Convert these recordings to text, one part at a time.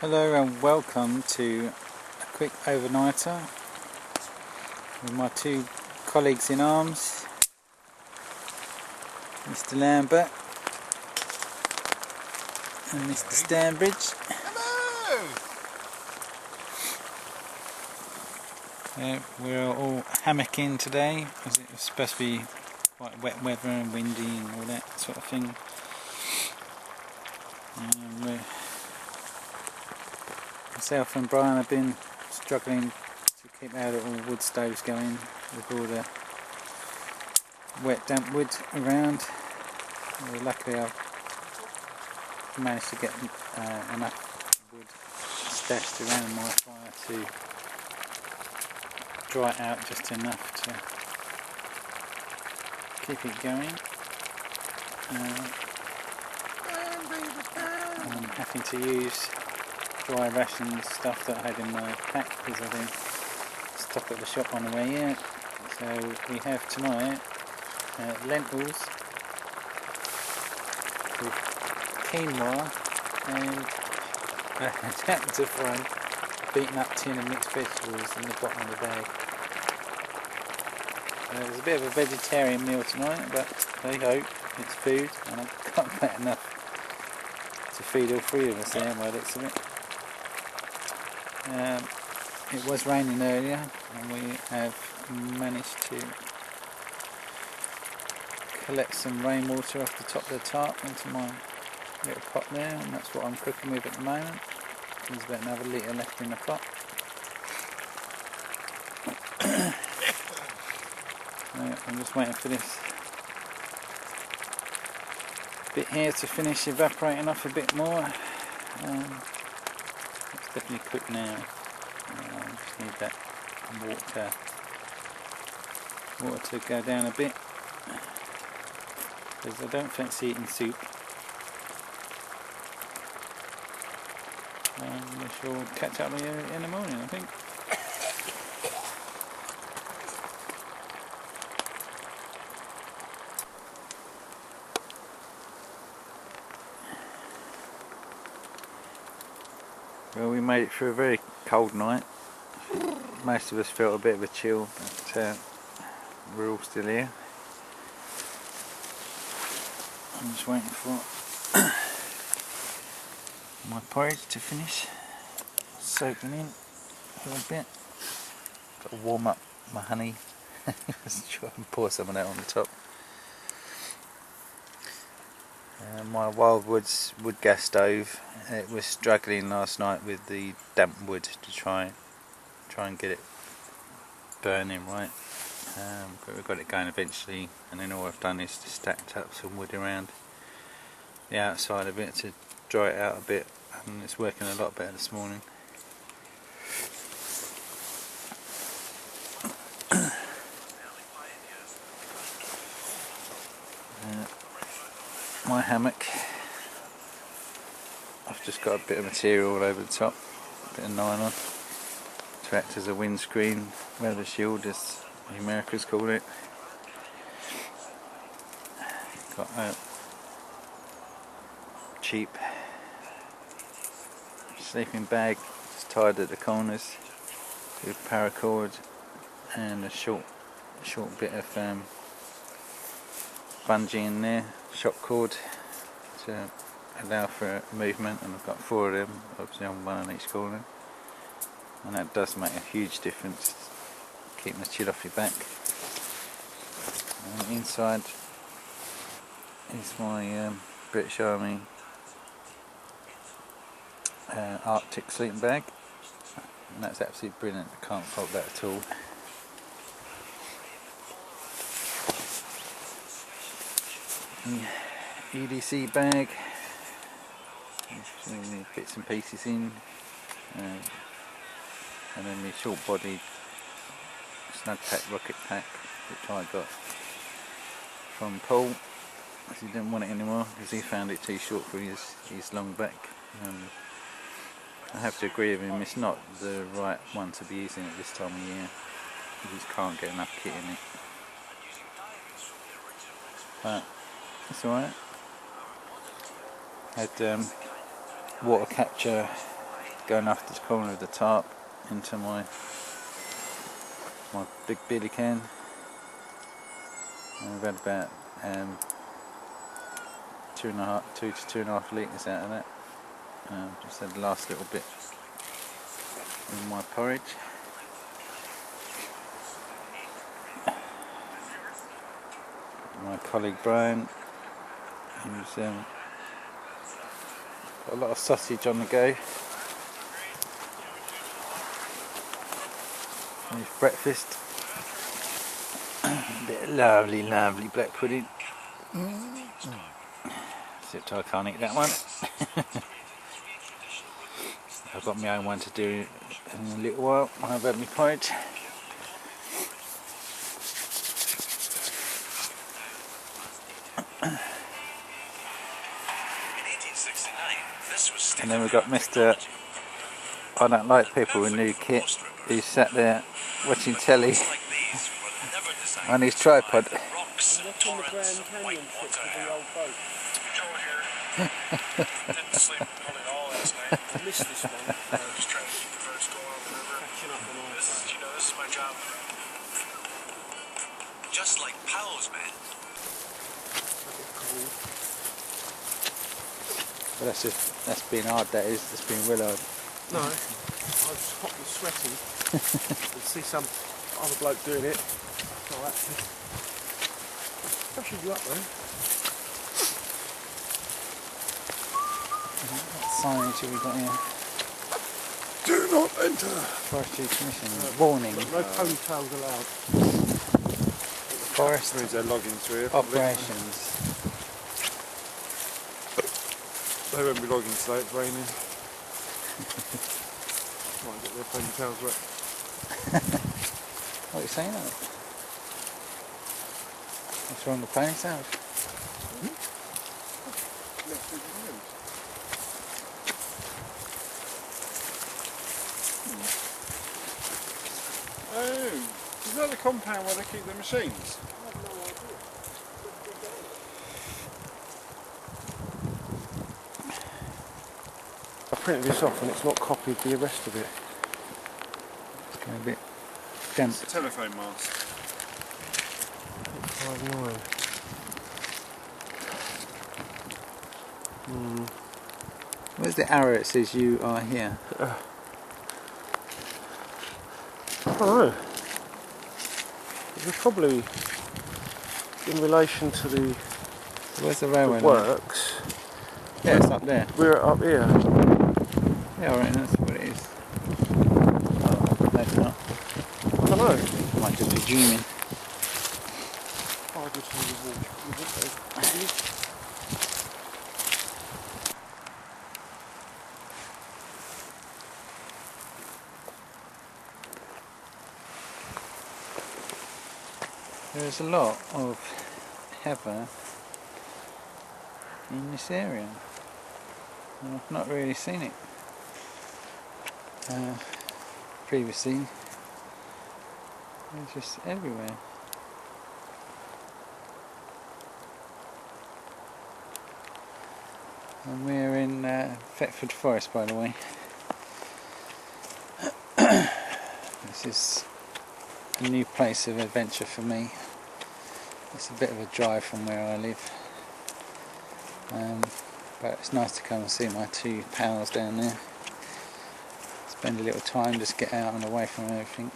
Hello and welcome to a quick overnighter with my two colleagues in arms, Mr. Lambert and Mr. Stanbridge. Hello! We're all hammocking today as it was supposed to be quite wet weather and windy and all that sort of thing. Myself and Brian have been struggling to keep our little wood stoves going with all the wet damp wood around. Luckily I've managed to get enough wood stashed around my fire to dry it out just enough to keep it going. I'm having to use dry ration stuff that I had in my pack because I didn't stop at the shop on the way out. So we have tonight lentils with quinoa and I happened to find a beaten up tin of mixed vegetables in the bottom of the bag. It was a bit of a vegetarian meal tonight, but hey ho, it's food and I've got about enough to feed all three of us there by the looks of it. It was raining earlier and we have managed to collect some rainwater off the top of the tarp into my little pot there, and that's what I'm cooking with at the moment. There's about another litre left in the pot. I'm just waiting for this bit here to finish evaporating off a bit more. It's definitely cooked now. Just need that water to go down a bit because I don't fancy eating soup. We shall catch up with you in the morning, I think. Well, we made it through a very cold night. Most of us felt a bit of a chill, but we're all still here. I'm just waiting for my porridge to finish soaking in a little bit. Got to warm up my honey. Just try and pour some of that on the top. My Wildwood's wood gas stove, it was struggling last night with the damp wood to try and get it burning right, but we got it going eventually, and then all I've done is just stacked up some wood around the outside of it to dry it out a bit, and it's working a lot better this morning. My hammock, I've just got a bit of material all over the top, a bit of nylon to act as a windscreen, weather shield as the Americans call it. Got a cheap sleeping bag just tied at the corners with paracord and a short bit of bungee in there, shock cord to allow for movement, and I've got 4 of them, obviously on one on each corner, and that does make a huge difference, keeping the chill off your back. And inside is my British Army Arctic sleeping bag, and that's absolutely brilliant. I can't fault that at all. EDC bag, bits and pieces in, and then the short bodied snug pack rocket pack which I got from Paul, because he didn't want it anymore because he found it too short for his long back. I have to agree with him, it's not the right one to be using at this time of year. You just can't get enough kit in it. But it's alright. Had water capture going off the corner of the tarp into my big billy can. And we've had about 2 to 2.5 litres out of that. Just had the last little bit in my porridge. My colleague Brian, who's got a lot of sausage on the go. His breakfast. A bit of lovely black pudding. Except I can't eat that one. I've got my own one to do in a little while when I've had my porridge. And then we've got Mr. I don't like people with new kit, who's sat there watching telly on his tripod. Just like pals, man. But that's been hard, that is. It's been real hard. No, I was hot and sweating. You see some other bloke doing it. Alright. How should you up there? What signage have we got here? Do not enter! Forestry Commission. Warning. No ponytails allowed. Forest Means they're logging through here. operations. They won't be logging today, it's raining. Might get their ponytails wet. What are you saying? What's wrong with ponytails? Oh, is that the compound where they keep the machines? I have no idea. I printed this off and it's not copied the rest of it. It's going a bit damp. It's a telephone mast. 59. Where's the arrow that says you are here? I don't know. It was probably in relation to the Where's the railway line? works. Yeah, it's up there. We're up here. Yeah, alright, that's what it is. Oh, no, it's not. I don't know. Might just be dreaming. Oh, I just need to walk. There's a lot of heather in this area. And I've not really seen it previously. It's just everywhere. And we're in Thetford Forest, by the way. This is a new place of adventure for me. It's a bit of a drive from where I live, but it's nice to come and see my 2 pals down there. Spend a little time, just get out and away from everything.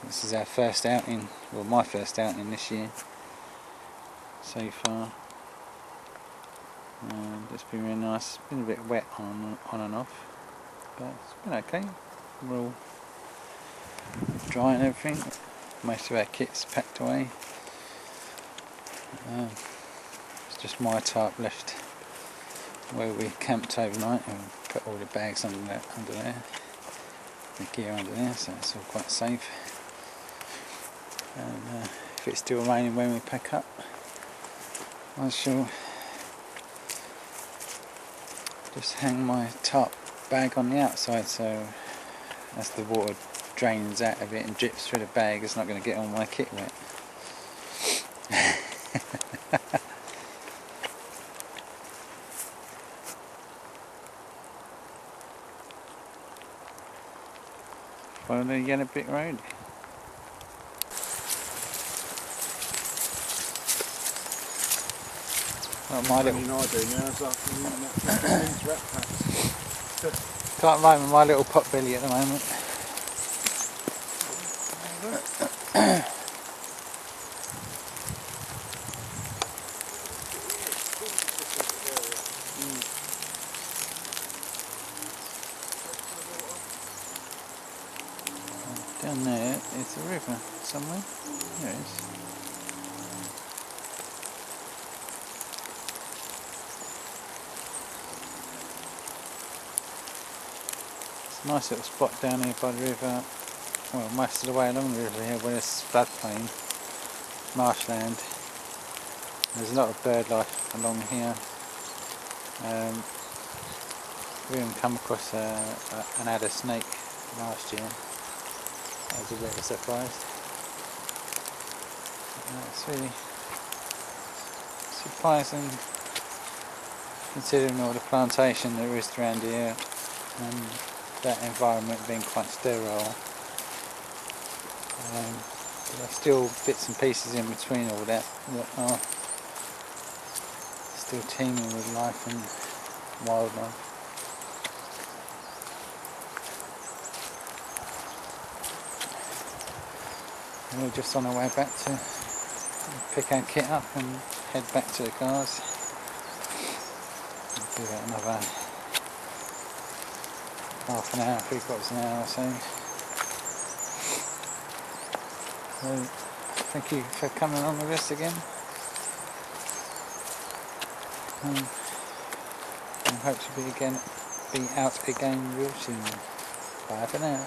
This is our first outing, well, my first outing this year so far. It's been really nice. It's been a bit wet on and off, but it's been okay. We're all dry and everything. Most of our kit's packed away. It's just my tarp left where we camped overnight, and put all the bags under there, the gear under there, so it's all quite safe. And if it's still raining when we pack up, I shall just hang my tarp bag on the outside, so as the water drains out of it and drips through the bag, it's not going to get all my kit wet. Follow the yellow brick road. Like my little, I do now is like into rat packs. can't ride with my little potbelly at the moment. Down there is a river somewhere. There it is. It's a nice little spot down here by the river. Well, most of the way along the river here where there's floodplain, marshland. There's a lot of bird life along here. We even come across an adder snake last year. I was a bit surprised. It's really surprising considering all the plantation there is around here and that environment being quite sterile. There are still bits and pieces in between all that are still teeming with life and wildlife. And we're just on our way back to pick our kit up and head back to the cars. We'll do that another half an hour, 3/4 an hour or so. So thank you for coming along with us again. And hope to be out again real soon. Bye for now.